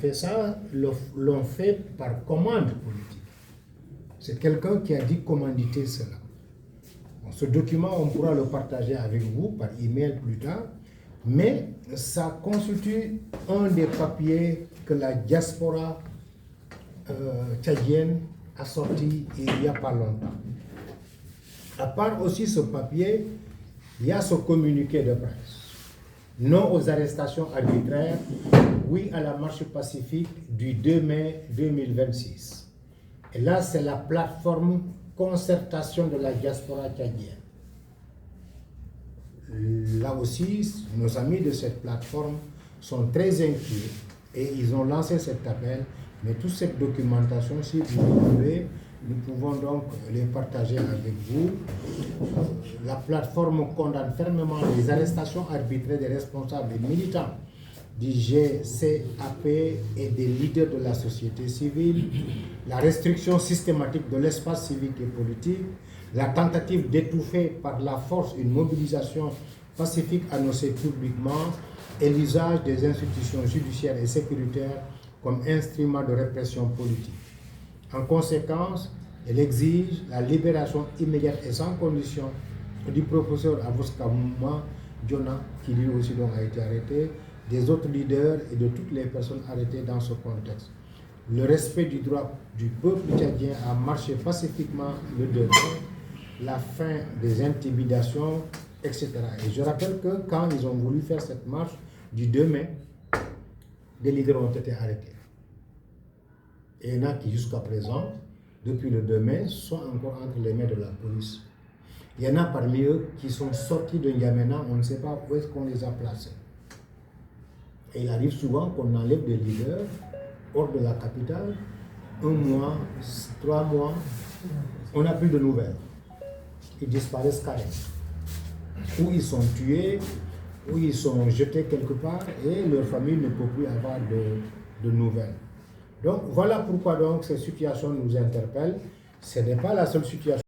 fait ça, l'ont fait par commande politique. C'est quelqu'un qui a dit commanditer cela. Bon, ce document, on pourra le partager avec vous par email plus tard, mais ça constitue un des papiers que la diaspora tchadienne a sorti il n'y a pas longtemps. À part aussi ce papier, il y a ce communiqué de presse. Non aux arrestations arbitraires, oui à la marche pacifique du 2 mai 2026. Et là, c'est la plateforme concertation de la diaspora tchadienne. Là aussi, nos amis de cette plateforme sont très inquiets et ils ont lancé cet appel. Mais toute cette documentation, si vous voulez, nous pouvons donc les partager avec vous. La plateforme condamne fermement les arrestations arbitraires des responsables et militants du GCAP et des leaders de la société civile, la restriction systématique de l'espace civique et politique, la tentative d'étouffer par la force une mobilisation pacifique annoncée publiquement et l'usage des institutions judiciaires et sécuritaires comme instrument de répression politique. En conséquence, elle exige la libération immédiate et sans condition du professeur Avoska Djona, qui lui aussi donc a été arrêté, des autres leaders et de toutes les personnes arrêtées dans ce contexte. Le respect du droit du peuple tchadien à marcher pacifiquement le 2 mai, la fin des intimidations, etc. Et je rappelle que quand ils ont voulu faire cette marche du 2 mai, des leaders ont été arrêtés. Et il y en a qui jusqu'à présent, depuis le 2 mai, sont encore entre les mains de la police. Il y en a parmi eux qui sont sortis de N'Djamena, on ne sait pas où est-ce qu'on les a placés. Et il arrive souvent qu'on enlève des leaders hors de la capitale, 1 mois, 3 mois, on n'a plus de nouvelles. Ils disparaissent carrément. Ou ils sont tués, ou ils sont jetés quelque part, et leur famille ne peut plus avoir de nouvelles. Donc voilà pourquoi donc ces situations nous interpellent. Ce n'est pas la seule situation.